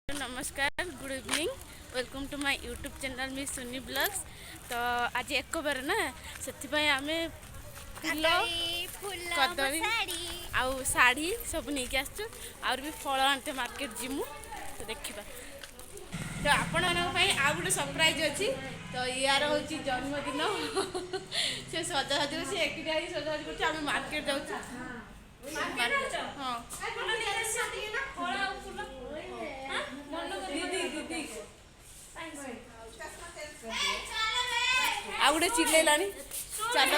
नमस्कार good evening welcome to my YouTube channel मी Suni vlogs. तो आज एक बार ना से आम फूल कदली आउ शाढ़ी सब नहीं कि आसचु और भी फल आनते मार्केट जिमु तो देखा। तो आपण आ गोटे सरप्राइज अच्छी। तो यार हूँ जन्मदिन से सजासजी से एक सजासजी कर मार्केट जाऊँ। हाँ आ गोटे चिल्लानी चल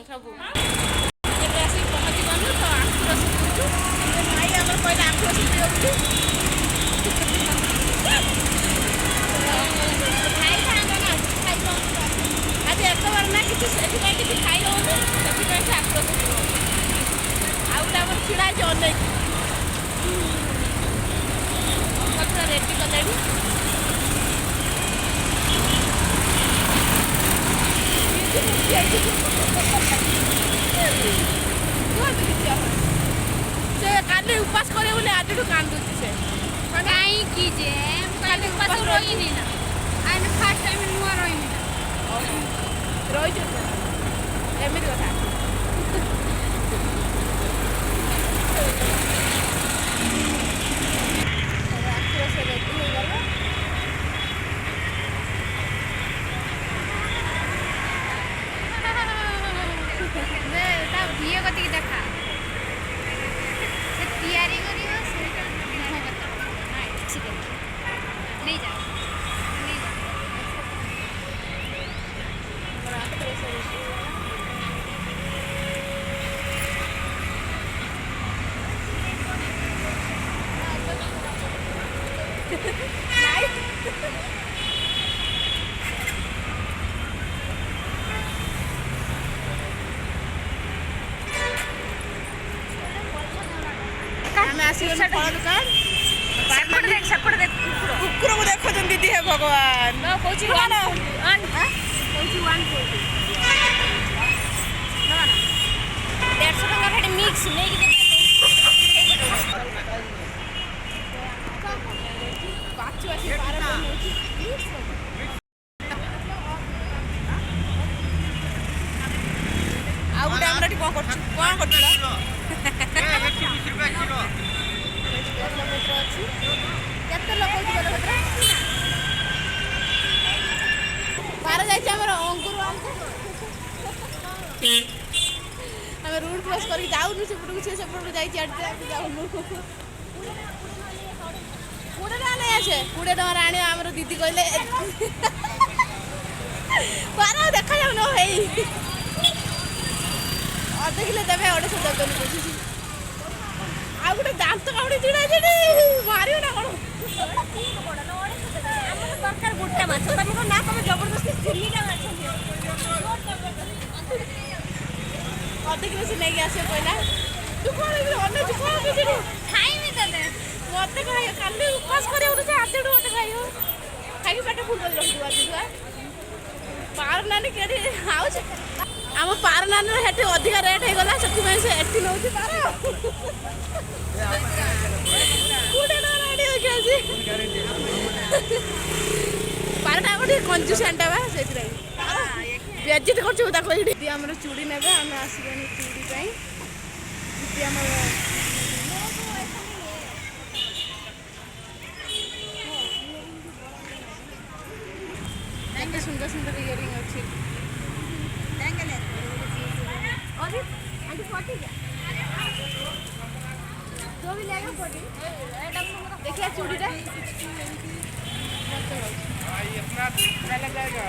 सब आसिक पहुँची गलु। तो आखु रस पिछू माई आम कहले आखु रस पियो आज एक बार ना किसी खाई होनी से आखु रस पियो आम छिड़ा अनेक रेडी कले से काली उपास करे बोले आज कांदुची से कहीं जे काली उपास रही ना आइन फर्स्ट टाइम नुआ रही रही एमती कथा भीए गति देखा तैयारी करी नहीं जा फल दुकान कुकुर को देखो दीदी है भगवान मिक्स आ गोटे आम कौन कर बार जाइए अंकुर आम रूट क्रॉस कर जाऊनु सेपटू सेपटू जाऊनु 20 टका नहीं आसे 20 टका आने आम दीदी कहले बार देखा जाऊन अध किलो देवे 250 देवेनि आ गोटे दांत काउड़ी चिड़ा मारियो ना कौन दरकार गोटे माछ तुम ना तुम जबरदस्ती चिल्लीटा माछ अध किलो से नहीं आसे पहला तू कौन खाइबी तते मत खाई काली उपास करे आधे मत खाइयो खाई पेट फुल कर रखिबा तू पार नानी केडी आउछ आम पार नानी हेटे अधिक रेट हो गला से से एठी नउची पार कुडे ना रेडी हो गया पारटा गोटे कंजूस आंटा बा से बेजित करछु ताको दीदी हमर चूड़ी नेबे हम आसीबेनी चूड़ी पई दीदी हमर एते सुंदर सुंदर इयरिंग अछि और आंटी 40 क्या जो भी लेगा 40 देखिए चूड़ीटा इतना लग जाएगा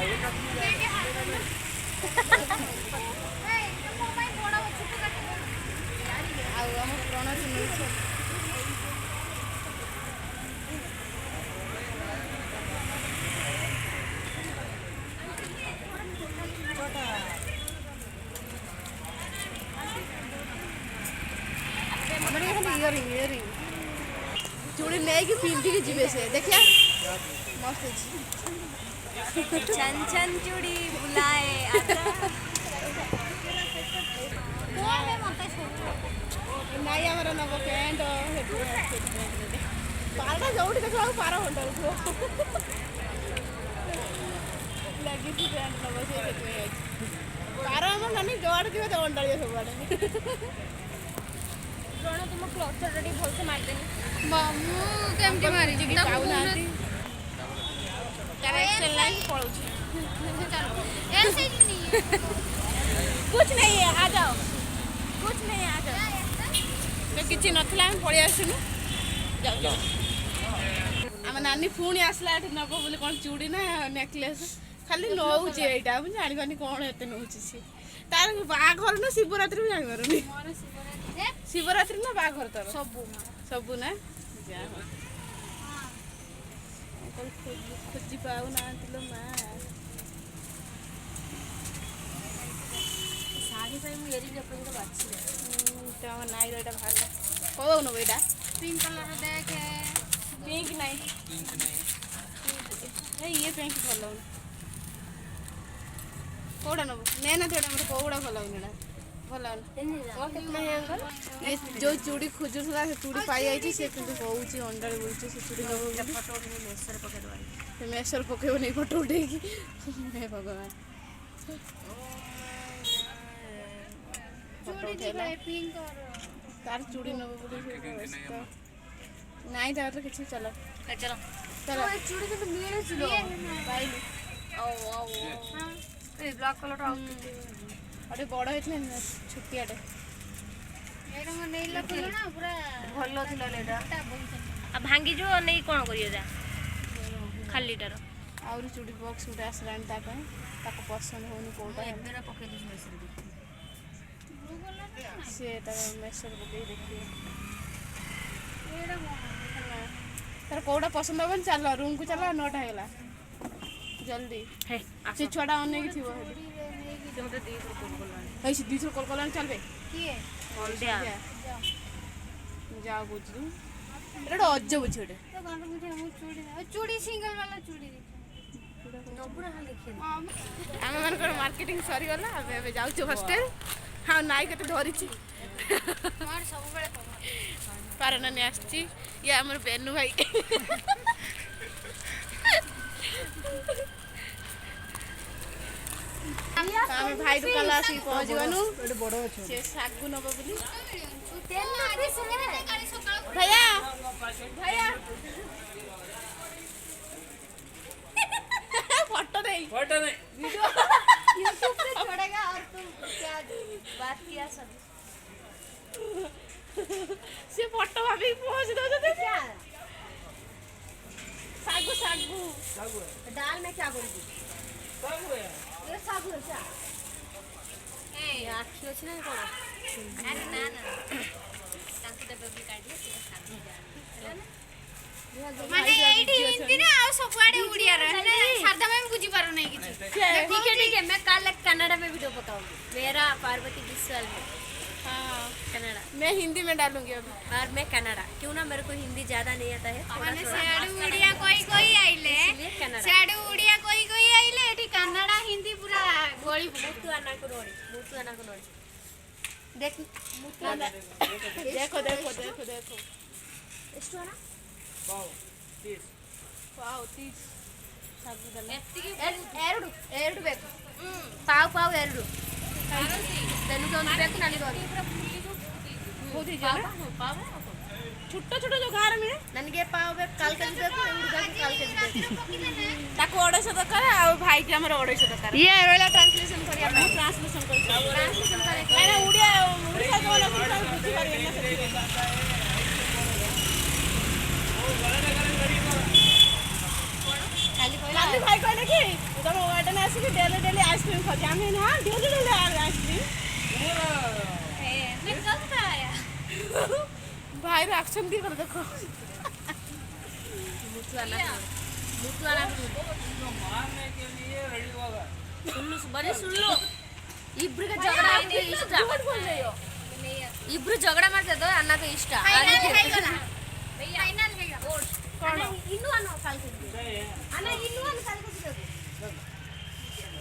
इयरिंग चूड़ी नहीं पिंधिकी जीवे से देखिया मस्त छन छन चूड़ी बुलाए ଭାଇ ଆମର ନବ ପ୍ୟାଣ୍ଟ ପାରଟା ଯୋଉଠି ଦେଖିବ ଆଉ ପାର ହଣ୍ଡାଉଥିବ ଲାଗିଛି ପ୍ୟାଣ୍ଟ ନବ ସେ ସେଥିପାଇଁ ଅଛି ପାର ଆମର ନାନୀ ଯୁଆଡ଼େ ଯିବ ଅଣ୍ଡାଳିବ ସବୁଆଡ଼େ ଜଣ ତୁମ କ୍ଲଚରଟା ଟିକେ ଭଲସେ ମାରିଦେନି ମୁଁ କେମିତି ମାରିଛି କି ପାଉନାହାନ୍ତି ତାର ଏକ୍ସେଲ ଲାଇନ୍ ପଳଉଛି कुछ नहीं है आ जाओ कुछ नहीं है आ जाओ तो किसी नथला हम पळि आसिनु जाऊ आम नानी पुणी आसला एठी नब बोली कोन चूड़ी ना नेकलेस खाली नौचे एटा हम जानि पानी कोन एते नौची सी तार बाघर न शिवरात्रि भी जानि मारुनी शिवरात्रि ना बाघर तर सब ना जा खोजी पाऊ ना तिलो मा ଶାଢ଼ୀ ପାଇଁ ମୁଁ ଏରିକି ଏପର୍ଯ୍ୟନ୍ତ ବାଛିନି ତମ ନାଇର ଏଇଟା ବାହାରିଲା କୋଉ ନବ ଏଇଟା ପିଙ୍କ କଲର ଦେଖେ ପିଙ୍କ ନାହିଁ ଇଏ ପିଙ୍କ ଭଲ ଲାଗୁନି କୋଉଟା ନବ ନେ ନା ତୋଟା ମତେ କୋଉଟା ଭଲ ଲାଗୁନି ଏଇଟା ଭଲ ଲାଗୁନି ଯୋଉ ଚୁଡ଼ି ଖୋଜୁଥିଲା ସେ ଚୁଡ଼ି ପାଇଯାଇଛି ସେ କିନ୍ତୁ କହୁଛି ଅଣ୍ଡାରେ ବୁଲୁଛି ସେ ଚୁଡ଼ି ନବ ଫଟୋ ଉଠେଇ ମେସରେ ପକେଇଦେବା ସେ ମେସରେ ପକେଇବ ନେଇ ଫଟୋ ଉଠେଇକି ହେ ଭଗବାନ तार चूड़ी नब नाई तार किसी चलो चलो चलो ଚୁଡ଼ି କିନ୍ତୁ ମିଳୁଛି पाइलु ଏ ବ୍ଲାକ୍ କଲର अरे बड़ होइतले छुटियाटे ଏଇଟା ମୋ ନେଇଲା ଫୁଲ ନା ପୁରା ଭଲ ଥିଲା ଏଟା ଆଉ ଭାଙ୍ଗି ଯିବ ନେଇ କ'ଣ କରିବ ଯା ଖାଲିଟାର आउरी चूड़ी बॉक्स गुटे आसलानी ता ପାଇଁ ताको पसंद होनी कोटा ଏବେରା ପକେଇ ଦେଇଛି ମେସରେ से मेसर पकई देखिए ଏଇଟା କ'ଣ तार कोटा पसंद हो चल रूम को चल 9टा हैला जल्दी हे से छुआटा अनेक थिबो से मते दी थोर कॉल करलानी है से दी थोर कॉल करलानी चलबे କିଏ हल्दिया जाओ बुझलु एटा अज्जब छुडे तो गांठ मुठे मु चूड़ी सिंगल वाला चूड़ी नबुरा हाल देखिए आमे मानकर मार्केटिंग सरी गला अब जाउछु हॉस्टल हाँ नाई के धरी मार सब बेले पारनानी आसची ये हमर बेनू भाई आमे भाई दुकान आसी पहुंच गनु से सागु नब बोली भैया भैया फोटो नहीं वीडियो यूट्यूब पे छोड़ेगा और तुम क्या बात किया सब से फोटो भाभी पहुंच दो तो क्या सागु सागु दाल में क्या करूँगी ये सागु है क्या ए आखी अच्छी ना कौन अरे ना ना तांकी डब्बे भी काट दिए सागु माने एडी हिंदी ना आ सबआडे उड़िया रहने शारदा में बुझी पारो नहीं किछ ठीक है मैं कल कन्नड़ा में वीडियो बताऊंगी मेरा पार्वती विश्वाल में हाँ कन्नड़ा मैं हिंदी में डालूंगी अभी और मैं कन्नड़ा क्यों ना मेरे को हिंदी ज्यादा नहीं आता है माने सेडू उड़िया कोई कोई आइले सेडू उड़िया कोई कोई आइले एठी कन्नड़ा हिंदी पूरा गोली मुतु आना को नोड़ी देख मुतु आना देखो देखो देखो देखो ಎಷ್ಟು ಅಣ್ಣ ವಾವ್ 30 ಸಾಗು ದಲ್ಲ ಎರಡು ಎರಡು ಬೇಕು ಪಾವ್ ಪಾವ್ ಎರಡು ತೆಲುಗು ಒಂದು ಬೇಕು ನನಗೆ ಒಂದು बहुत ही ज्यादा पाव छोटा छोटा जो घर में ನನಗೆ ಪಾವ್ ಬೇಕು 4 ಕೆಜಿ ಬೇಕು ಹುಡುಗರಿಗೆ 4 ಕೆಜಿ ಬೇಕು ताको 250 दरकार आ भाई के हमर 250 दरकार ये वाला ट्रांसलेशन करिया हम ट्रांसलेशन कर ट्रांसलेशन करे अरे उड़िया उड़िया को लोग बुझी पारे ना खाली कोई खाली भाई कहले कि तुम गार्डन आसी कि डेली डेली आइसक्रीम खा जाम है ना डेली डेली आइसक्रीम मैं कब का आया भाई रिएक्शन दी कर देखो मुतुआना मारने के लिए रेडी होगा सुन लो इब्रू का झगड़ा आपके इष्ट झूठ बोल रही हो इब्रू झगड़ा ಮಾಡ್ತಾ ಇದ್ದೋ ಅನ್ನಕ ಇಷ್ಟ ಫೈನಲ್ ಹೇಗಲ್ಲ ಫೈನಲ್ ಹೇಗ ಅಣ್ಣ ಇನ್ನೂ ಅನ್ನ ಕಾಲ್ಕಿದ್ದೆ ಅಣ್ಣ ಇನ್ನೂ ಅನ್ನ ಕಾಲ್ಕಿದ್ದೆ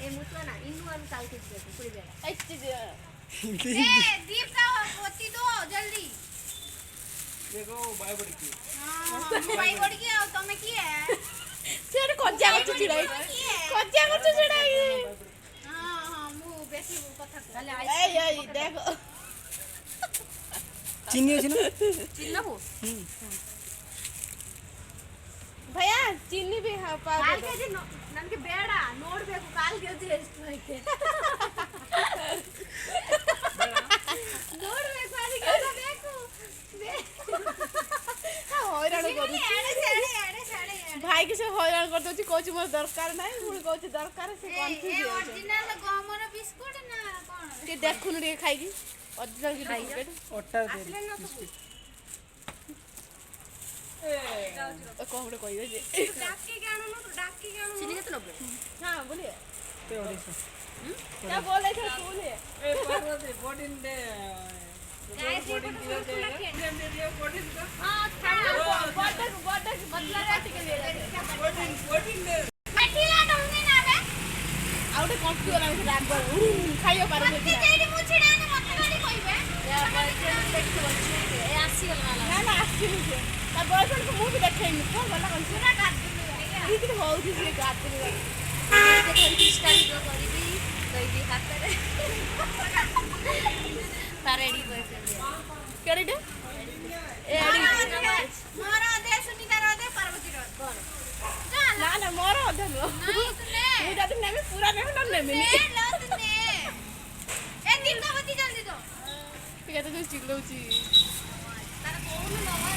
ಏ ಮುತ್ತುವನ ಇನ್ನೂ ಅನ್ನ ಕಾಲ್ಕಿದ್ದೆ ಕುಡಿಬೇಡ ऐसी ए दीप का पोती दो जल्दी भाई बड़ के आओ तमे की है ସେଠି କଜିଆ କରୁଛୁ ଛିଡ଼ା ହେଇକି କଜିଆ କରୁଛୁ ଛିଡ଼ା ହେଇକି हां हां मु बेसी कथा खाली ଏଇ ଦେଖ ଚିନି ଅଛି ନା चिन्ह हो भैया चीनी भी हाँ पा ಕಾಲ್ ಕೆಜಿ ನನಗೆ ಬೇಡ ನೋಡ್ಬೇಕು ಕಾಲ್ ಕೆಜಿ ಎಷ್ಟು ಐತೆ ನೋಡ್ಬೇಕು ಅದಕ್ಕೆ ಎಲ್ಲ ಬೇಕು ହଇରାଣ କରୁଛି ଭାଇ କି ସେ ହଇରାଣ କରିଦଉଛି କହୁଛି ମୋର ଦରକାର ନାହିଁ ପୁଣି କହୁଛି ଦରକାର ସେ କନଫ୍ୟୁଜ ହେଇଯାଉଛି ओरिजिनल गमर बिस्कुट ना कोन ଟିକେ ଦେଖୁନୁ ଟିକେ ଖାଇକି ଅରିଜିନାଲ କି ଡୁପ୍ଲିକେଟ ଅଟା ଦେ ବିସ୍କୁଟ କଣ ଗୋଟେ କହିବେ ଯେ डाकी गाणो न डाकी गाणो चिन्ह केते नबे हाँ बोलिए ते ओडिसा क्या बोल रहे थे बोलिए ए पार्वती बोटिन दे बोटिन दियो दे दे दियो बोटिन का हां बर्थडे बदला रात के लिए बोटिन दे मठीला डोंगे ना बे आउटे कॉम्प्यूटर वाला में रात भर खाइयो पारो मते जेडी मुछिडा ने मते गाडी कहबे या बॉयफ्रेंड देखो ए आसी वाला ना ना आसी नहीं से ता बॉयफ्रेंड को मुंह भी देखेनी कौन वाला कौन पूरा काट दियो ठीक है बहुत ही से गाते हैं के थोड़ी स्टाइल जो करबी कइबी हाथ रे पारेडी बॉयफ्रेंड केड़ी दे ए एडी मोर अधे सुनीता रो दे पार्वती रो कोन ना ना मोर अधे नो नहीं तूने मु जाते नेमी पूरा नेमी ना नेमी ले लो तूने ए दीपावती जल्दी दो ठीक है तो चिल्लाउची तारा कोन नवा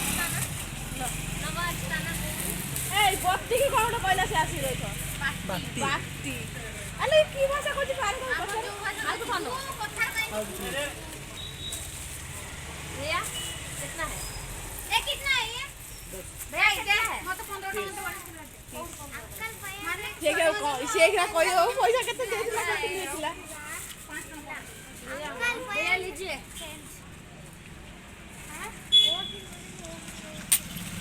स्थाना ए बत्ती की कोन कहला से आसी रही छ बाटी बाती अरे की भाषा कहती पार को हम जो भाषा खानो कथा नहीं भैया कितना है ये कितना है ये भैया कितना है मैं तो 15 टका से वाला अंकल भैया ये क्या शेखरा कोई हो पैसा कितने दे दिला कितने दिला अंकल भैया लीजिए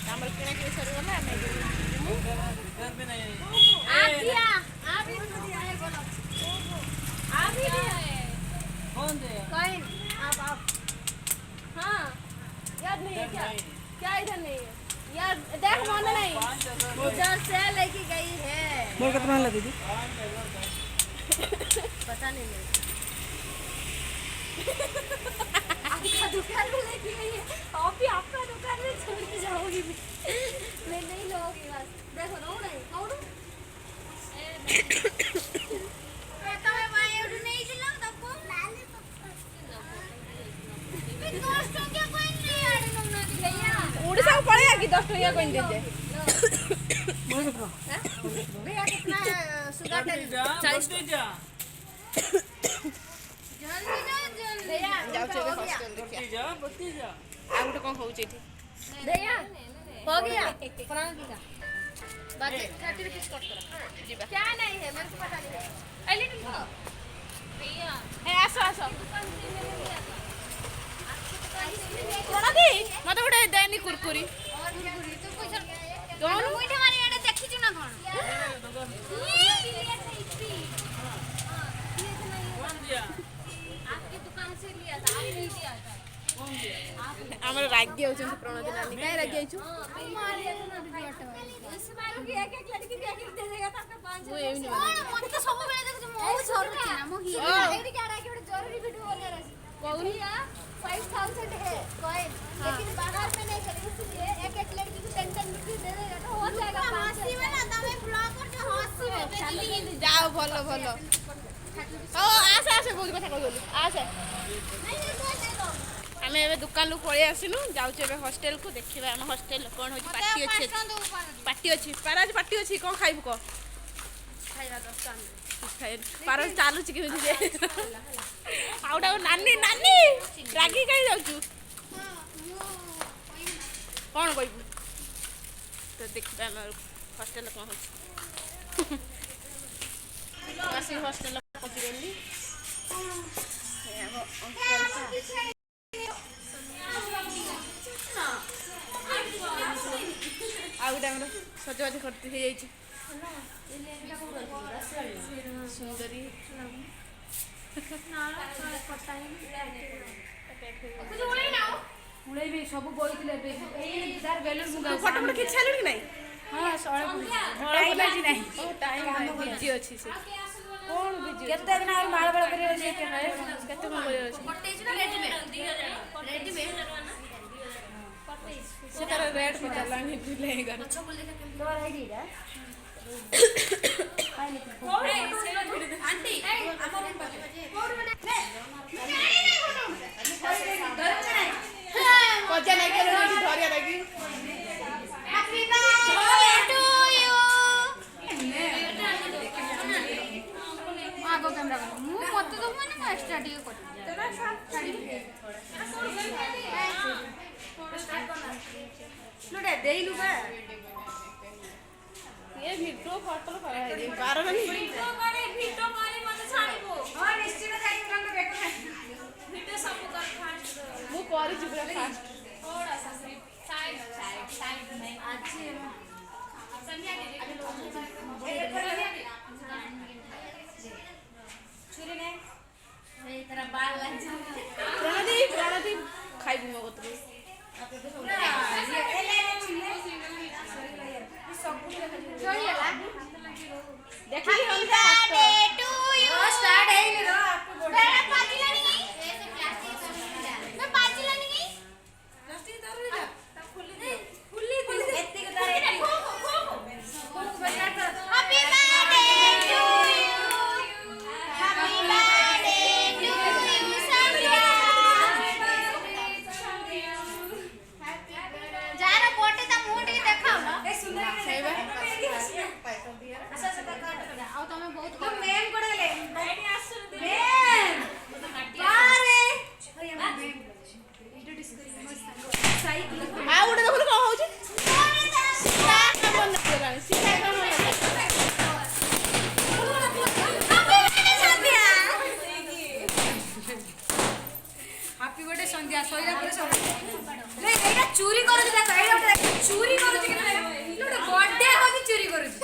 हमर केना के सर वाला मैं घर में नहीं आप दिया आप ही दिया है बोलो आप ही दिया है कौन दे कॉइन आप हां याद नहीं है क्या क्या इधर नहीं है यार देख मन नहीं उधर से लेके गई है मोर कितना ला दीदी पता नहीं मेरे आपका दुकान में लेके गई है आप भी आपका दुकान में छोड़ के जाओगी मैं नहीं लोगी बस देखो ना नहीं और तो मैं माय उड़ नहीं दिला तब लाले मैं दोस्त क्या कोई नहीं आड़ ना भैया उड़ीसा को पड़ेगा कि 10 टका कोई दे दे मोर कितना भैया कितना सुगर दे जा 40 जा जल्दी जल्दी भैया जाओ चले हॉस्टल देखिए बत्ती जा आ गुटे कोन होउचे एठी भैया हो गया प्रणाम कीजिए बस 30 रुपीस कट करो जीवा क्या नहीं है मेरे को पता नहीं है अली नहीं हो भैया ए आसो आसो दुकान से मेरे लिए आपकी दुकान से प्रणादी मते गुटे देनी कुरकुरी और गुरगुरी तो कोई सर कौन? कोई हमारे एडे देखि छु ना कोन ये लिए थे इतनी हां ये तो नहीं कौन दिया आपकी दुकान से लिया था आप नहीं दिया था कौन दिया हमर रागी होचन प्रणदी नानी काई रागी आइछु मारिया तो ना दिया था इस बार की एक एक लड़की के एक दे देगा तो आपका 500 वो एवनी और मत तो सब बेले देखो मो छोड़ के ना मो ही ओ। एडी क्या रहा कि बड़े जरूरी वीडियो बोलने रही कौन? भैया 5000 है कॉइन लेकिन बाहर में नहीं चलेगा इसलिए एक एक लड़की को 10 रुपए दे देगा तो हो जाएगा 80 में ना तमे ब्लॉग कर जो 80 में बेली जाओ भलो भलो ओ आसे आसे बहुत कथा कह बोली आसे नहीं ये तो दे दो आमे एबे दुकान लु पळे आसिनु जाउचे एबे हॉस्टल को देखिबा हम हॉस्टल कोन होची पार्टी अछि पार्टी अछि पाराज पार्टी अछि कोन खाइबु को खाइबा 10 टाइम खाइ पाराज चालू छि कि जे आउडा नानी नानी रागी काई जाउछु कोन कइबु तो देखिबा हम हॉस्टल कोन होची आसी हॉस्टल पहुंची गेली अंकल आउ टाइम सजबाज करते हो जाइए सुंदरी ସବୁ ବୋଇଥିଲେ ତାର ବେଲୁନ ମୁଗା ଫଟୋ ଫଟୋ ଖିଚି ସାରିଲୁଣି କି ନାଇଁ? ହଁ ସଳେ ଟାଇମ୍ ଆଜି ନାହିଁ। ଓ ଟାଇମ୍ ନାହିଁ, ବିଜି ଅଛି ସେ। କ'ଣ ବିଜି? କେତେ ଦିନ ଆଉ ମାଳ ବେଳ କରିବାର ଅଛି କେତେ କ'ଣ କରିବାର ଅଛି? ସେ ତାର ରେଟ୍ ପଚାରିଲାଣି ଝୁଲେଇ ଗଲା। ମଜା ଲାଗି ଧରିଆ ଲାଗି Happy birthday to you. ଆଗ କ୍ୟାମେରା ମୁଁ ମତେ ତ ମାନେ ମୁଁ ଏକ୍ସଟ୍ରା ଟିକେ କରିବି ଲୁଡେ ଦେଇଲୁ ବା ये वीडियो फोटो करा है 12 मिनट वीडियो करे मते छाड़िबो हां निश्चित जाई हम देखो वीडियो सब कर फास्ट मु कर जुबरा फास्ट थोड़ा सा साइड नहीं आज संध्या दीदी छुरी ने ए तेरा बाल लग जा प्रणदी खाइबु म गतरे Happy birthday to you. Start है नी रो आपको बेटा पाजिला नहीं मैं पाजिला नहीं प्लास्टिक दारू जा ता खुली दे एत्ती को दारू एत्ती Happy birthday to you. Happy birthday to you Sandhya. Jar बोटे ता मुंह टी देखाओ ना ए सुंदर सेवा ଆଉ ତମେ ବହୁତ ମେମ୍ କୋଡେ ଦେଲେ ଏଇଠି ଆସୁ ଦେ ମେମ୍ ବାରେ ଇଣ୍ଟ୍ରୋଡ୍ୟୁସ କରି ମୋ ସାଙ୍ଗ ସାଇକେଲ आ उडे देखो कोन होउची सीधा काम न करलानी सीधा काम न हैप्पी बर्थडे संध्या सोइला पर सब ले एटा चोरी करू छी देखो एटा चोरी करू छी कि लोटा बर्थडे हो कि चोरी करू छी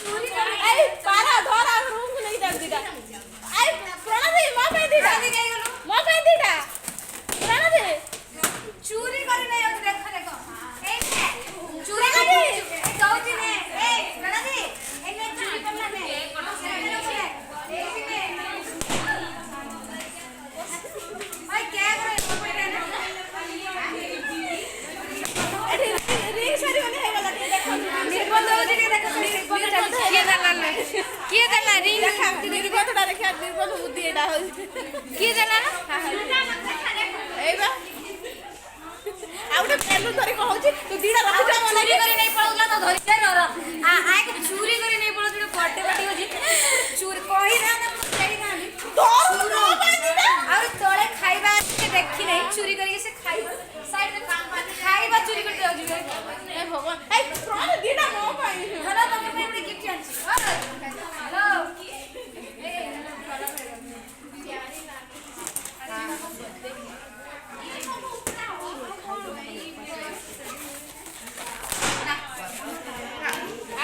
चोरी करू ए पारा धरा रूम को नहीं दर दीटा आई प्रणदी म पे दीटा म पे दीटा प्रणदी चोरी करी नहीं होती देखो देखो ए चोरी करी ए जाउची ने ए प्रणादी एने चोरी करना ने ए ने भाई क्या करे एठी रिंग सारी बने है वाला देखो निर्बंध हो जी देखो निर्बंध किए देला रिंग देखा निर्बंधटा देखा निर्बंध बुद्धि एटा हो किए देला ना एबा आउटे पेलु धरी कहउची तू दीडा रख जा मने चोरी करी नहीं पड़ला तो धरि दे रर आ के चोरी करी नहीं पड़ो जो बर्थडे पार्टी हो जी चोरी कहि ना ना चोरी कानी और तोले खाइबा के देखि नहीं चोरी करी से खाइबा साइड में काम बात खाइबा चोरी करते हो जी ए भगवान ए प्राण दीडा मो पाई हला तो मैं गिफ्ट आंची हेलो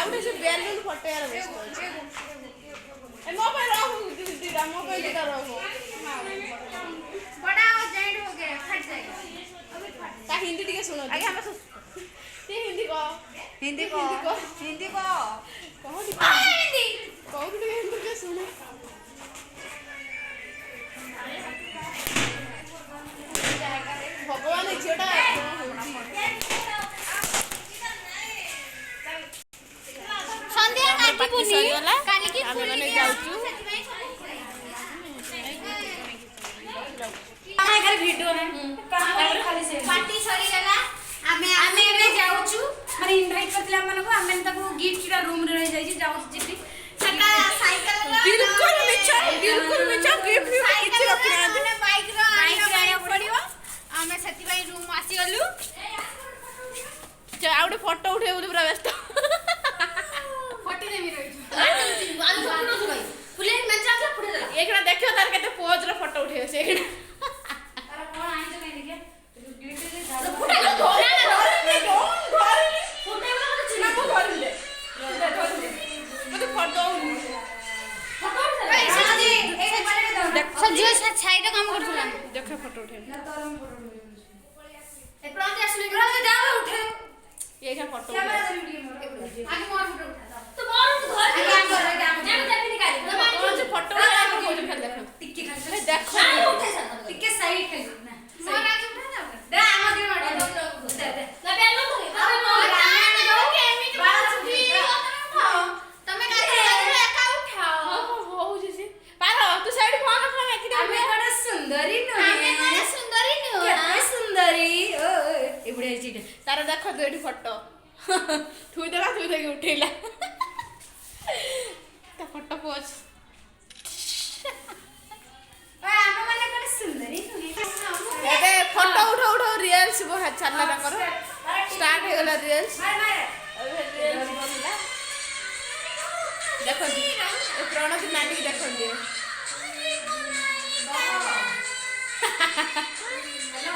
आउटे से बेलुन फटेयार व्यस्त ए मोबाइल रखो दीडा मोबाइल दीडा रखो बड़ा हो जाइड हो गया फट जाएगा ता हिंदी टिके सुनो आगे हम ते हिंदी को हिंदी को हिंदी हिंदी कहू टिके हिंदी के सुनो भगवान ए झियोटा संध्या काटी बुनी काली की आमे फुली माने दिया जाउचू आए कर वीडियो में खाली से पार्टी सरी गला आमे एबे जाउचू माने इनवाइट करथिला हमन को आमे तको गिफ्ट रा रूम रे रह जाई छी जाउछ जिति छटा साइकिल बिल्कुल मिचा गिफ्ट भी किछि रखना हमने बाइक रो आने पड़ियो हमें सेति भाई रूम आसी गलु आउटे फोटो उठे बोली पूरा व्यस्त फटी ने मी रही फुले मंचा से फुटे जा एकना देखियो तार केते पोज रो फोटो उठे से एकना तारा कोन आनी तो नहीं देखिए गिफ्ट दे फुटे ना धोरे फुटे ना चिना को धरि ले मते फोटो भाई साजी एक बारे दो सब जो साइड काम करथुला देख फोटो ଫଟୋ ଉଠେଇବି ना तोर हम फोटो ए प्रांत असले ग्राउंड जा उठे ये क्या फोटो कैमरा धरि वीडियो मोर आगे मोर फोटो उठा तो मोर धर आगे हम देखि निकाल कौन से फोटो उठा खोज कर देखो टिक्के खाली देखो उठे सा टिक्के साइड खाली ना मोर आज उठा ना दे आम दिन मार दे दे ना बेलो तो अरे मोर आने दो के एमी बात दी तमे का एका उठाओ हो जैसे पारो तू साइड फोन फोन एक आमे कने सुंदरी न आमे कने सुंदरी न केते सुंदरी ओ इबडे चिटे तार देखो तो एठी फोटो थुई देके उठेला ता फोटो पोच ओ आमे माने कने सुंदरी न एबे फोटो उठो रिल्स बो चलला ना करो स्टार्ट हो गला रिल्स मार मार अबे रिल्स बनला देखो ए प्रणति नानी की देखो दिए हेलो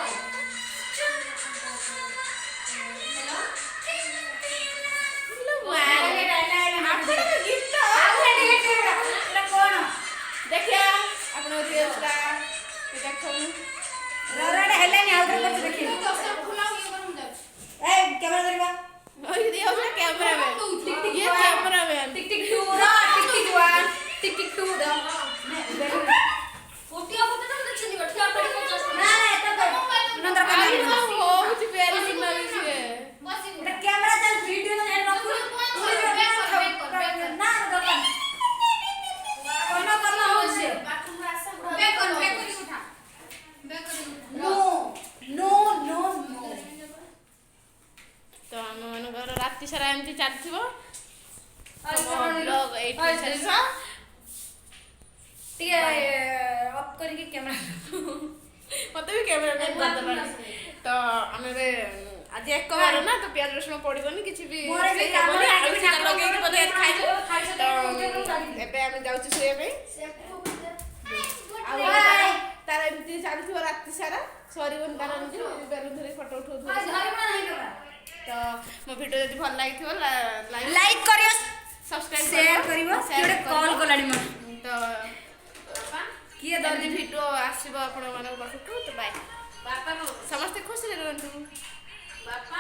देखिए अपनो रिल्स का देखो ररडे हेले नि आउटर पर देखि ए कैमरा धरिबा ओई दियो ना कैमरा में ये कैमरा में टिक टिक 2 रा टिक टिक 1 टिक टिक 2 दा फोटिया फोटो तो छनी बठिया पड़ी ना ना तो नंदर का हो कुछ प्यारी सुनना भी बस कैमरा चल वीडियो ना रखो ना ना करना हो से बैक कर उठा नो नो नो नो तो हम मनकर राति सारा एमती चलथिबो ब्लॉग 8 शेष टिके ऑफ करके कैमरा मते भी कैमरा में कर दबा तो हमें आज एक बार ना तो प्याज रसुन पड़िबनी किछि भी लगे के बोले खाइ तो एबे हम जाउची सोए पे तार एमती चलथिबो राति सारा सॉरी वन तार एमती बेलुन धरे फोटो उठो तो मो वीडियो यदि भल लागिथिबो लाइक करियो सब्सक्राइब शेयर करिवो केडे कॉल कोलाडी म तो किए जल्दी वीडियो आसीबो आपण मानक पाखु तो बाय बापा समस्त खुश रहंतु बापा